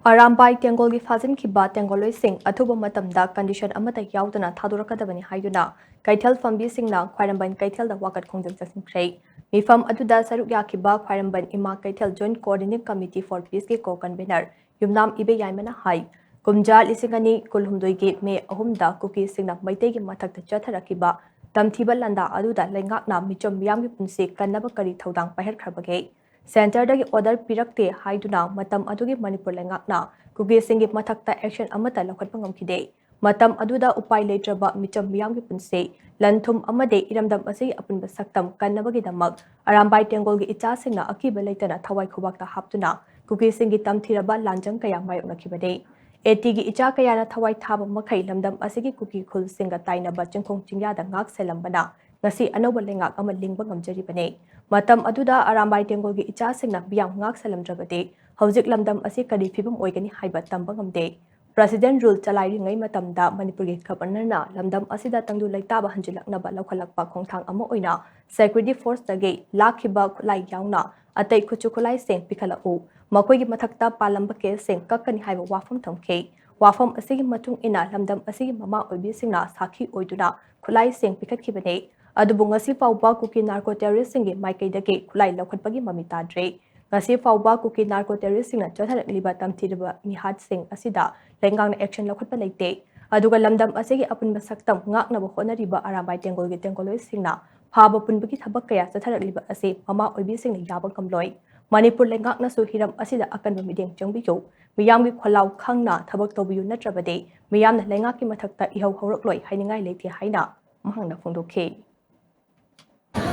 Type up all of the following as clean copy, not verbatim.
Arambai Tengol gi Fazin Kiba Tengoloi Sing Atuba Matamda condition Amata Yaudana Tadurakadabani Hayuna, Keithel from Bisingna, Khwairamband Keithel the Wakat Kongdam Sasin Cray. Meepham Aduda Sarukya Kiba Khwairamband Ima Keithel Joint Coordinating Committee for Peace ki co-convener, Yumnam Ibe Yaimana Hai. Kumja Lisingani Kulhumdoi Me Ahumda Kuki Singna Maitegi Matak the Chatarakiba, Tamtiba Landa Aduda Lengakna Michum Yami Punsi Kanabakari Todang Paher Krabagay. Center dagi order pirakte haiduna matam adugi Manipur lengakna kugi singi mathakta action amata lokhatpa ngamkhide matam aduda upai leitraba micham miyamgi punse lanthum amade iramdam asi apunba saktam kannabagi damak Arambai Tengol gi icha singna akiba leitana thawai khubakta haptuna kugi singi tamthiraba lanjang kaya mayokna khibade eti gi icha kaya na thawai thaba makhai lamdam asigi kugi khul singa tainaba chengkhong chingya da ngak selambana ngasi anoba lengak ama lingba ngamjari bane matam aduda Arambai Tengol gi icha singna biyam ngak salamdrabade hauzik lamdam asi kadi phibum oigani haiba tamba ngamde President rule chalai ngai matamda Manipur gi governor na lamdam asida tangdu laitaba hanjilaknaba lokhalakpa khongthang ama oina security force tagi lakhiba khulai yauna atai khuchu khulai seng pikhala u makoi gi mathakta palamba ke seng kakkani haiba wafam thamke wafam asigi matung ina lamdam asigi mama oibi singna sakhi oiduna khulai seng pikhatkibane adubu ngasi fauba kuki narco terrorist singi maikaidagi khulai lokhatpagi mami tadre ngasi fauba kuki narco terrorist singna chotharakliba tamthiraba mihat sing asida lengang action lokhatpa leite aduga lamdam asigi apunba saktam ngaknaba honariba Arambai Tengol gi tengoloi singna phaba punbagi thabak kaya chotharakliba ase mama oibi singna yaba kamloi Manipur lengakna su hiram asida akanba mideng changbiyo miyamgi kholau khangna thabak tobiyu natrabade miyamna lengaki mathakta ihau haurokloi hainingai leite haina mahangna phongdokhe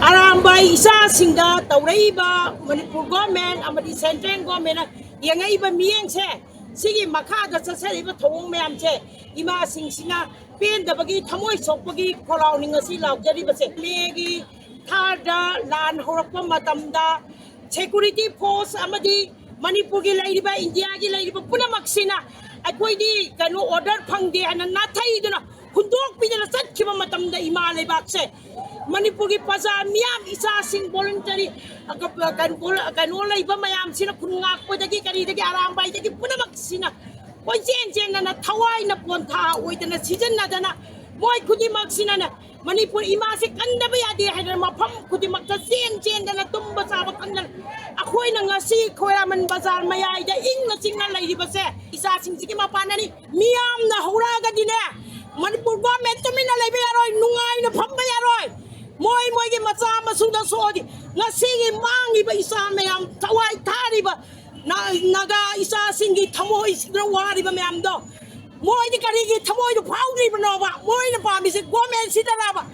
Arambai isa singa tauraiba Manipur government amadi central government yangaiba miyeng se sigi makha da chasariba thong mayam che ima singsina pen da bagi thamoi sokpagi kholau ninga si laujari ba se megi thada lan horakpa matamda security force amadi Manipur gi laiba India gi laiba punamaksina akoidi kanu order phangde anan na thaiduna hundok pidana chatkiba matamda ima leibak se Manipur gi paza miyam isa sing voluntary kan olay ba mayam sina kunngak po dagi kari dagi Arambay dagi punamak sina moy jen na thawai na ponta oidana season na dana moy kudimak sina na Manipur ima se kanda ba yadi haidar mafam kudimak ta jen dana tumba sawa kanda akoy na ngasi Khwairamband bazar mayay da ing na singna lay ba se isa sing sigi mapanani miyam na huraga dine Manipur government to mina lay ba yaroy nungay na phamba yaroy Moy gi macha masuda sodi ngasigi mangi ba isa mayam tawai thari ba naga isa singi thamoi sidra wari ba mayam do moy di kari gi thamoi do phawri ba no ba moy na pa mi se government sidara ba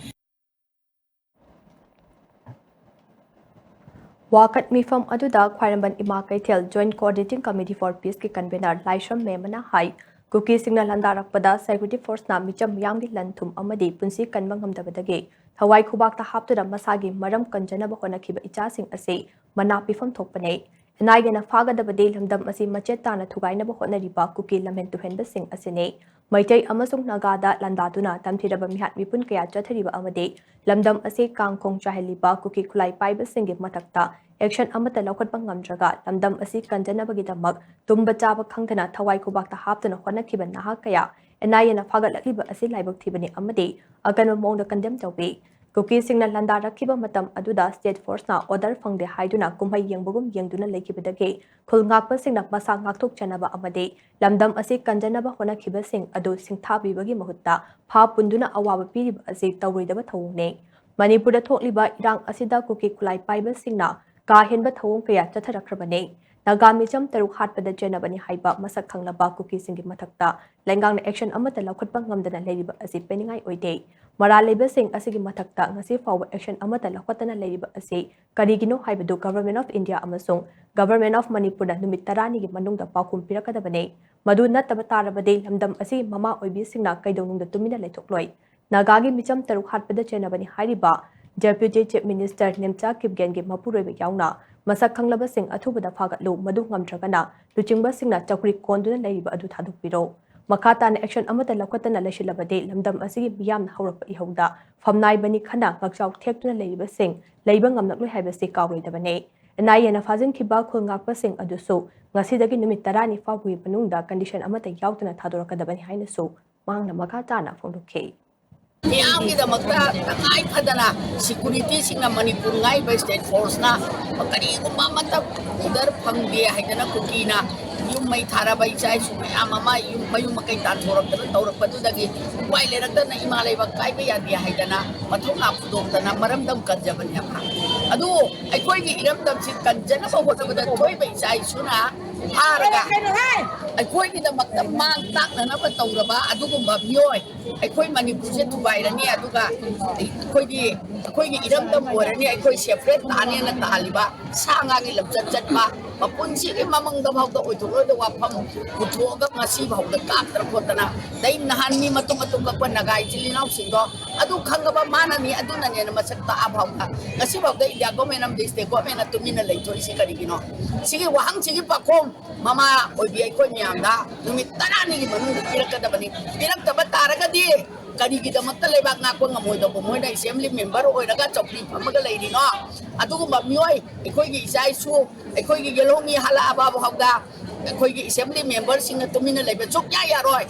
Wakat Meepham aduda Khwairamband Ima Keithel Joint Coordinating Committee for Peace ki convener Laisham Memana Hai kuki signal landarakpada security force na micham yamgi lanthum amadi punsi kanbang ngamdabadagi thawai khubakta haptuda masagi maram kanjanaba honakhiba ichasing ase mana pifam thokpane enaigena fagadabade lamdam asi machetana thugainaba honariba kuki lamhen tuhenba sing asine maitai amasung nagada landaduna tamthiraba mihat mipun kaya chathariba amade lamdam ase kangkhong chaheliba kuki khulai paiba singi matakta action amata lokhatpa ngamdraga lamdam asi kanjanabagi damak tumba chaba khangthana thawai khubakta haptuna honakhiba naha kaya enaigena fagatlakiba asi laibak thibani amade akanwa mongda condemn tawbi kuki singna landa rakhiba matam aduda state force na order phangde haiduna kumhai yengbugum yengduna lekibadage khulngakpa singna masa ngakthok chanaba amade lamdam asi kanjanaba honakhiba sing adu singthabibagi mahutta pha punduna awaba piriba asi tawridaba thawungne Manipur da thokliba irang asida kuki khulai paiba singna ka henba thawung kaya chatharakrabane Nagami cham taruk hatpada jenabani haiba masak khanglaba kuki singi mathakta lengang action amata lokhatpa ngamdana leriba asi peningai oide mara leba sing asigi mathakta ngasi fawa action amata lokhatana leriba asi karigino haibadu government of India amasung government of Manipur da numit 10 gi manungda pakhum pirakadabane madu nattaba tarabade lamdam asi mama oibi singna kaidonungda tumina lethokloi Nagagi micham taruk hatpada jenabani hariba Deputy Chief Minister Nimcha Kipgen gi mapuroiba yauna masak khanglaba sing athubada phagatlu madu ngamdragana luchingba singna chakri konduna leiba adu thadukpiro makhatana action amata lokatana lesilabade lamdam asigi biyam hawrapa ihauda famnai bani khana ngakchau thektuna leiba sing leiba ngamnakloi haibase kawredabane NIA na fazin-khiba khul ngakpasing adusu ngasidagi numit 10 faugi manungda condition amata yauduna thadorakadabani hainasu mangna makha tana phongdokhi Miyamgidamagta tangay padana security singna Manipur ngay by state force na magkari umamata udar pangbiya haydana kukina yung may tarabay chay sumaya mama yung mayong makaitan torok na torok pa dagi why leragda na imalay bagkay ba yan haydana matong apudok na maramdam kadyaban niya pa adu ay koy gi iramdam si kadya na bawat na toy bay chay suna haraga ay koy gi na magdamang tak na napataw ba adu kung babyoy ay koy Manipur siya tubay na niya adu ka ay koy gi iramdam mo na niya ay koy siyempre tanya na taliba sa nga gilam chat pa mapunsi ki mamang daw da utulo da wapam kutuga ngasi baw da kaptra ko na dai nahan mi matong ka nagay silinaw singo adu khanga ba mana ni adu na niya na masakta abaw ka ngasi baw da iya ko menam deste ko mena tumina lay tori si karigino sige wahang sige pa kom mama oy ko niya da numit tanani ni manung pinagkada bani pinagtabatara ka di kadi kita matalebak nga ko nga mo do mo na assembly member o naga chokli pamagalay dino atu ko mamyoy ikoy gi isay su ikoy gi gelongi hala aba bo hawda ikoy gi assembly member singa tumina lebe chok ya roy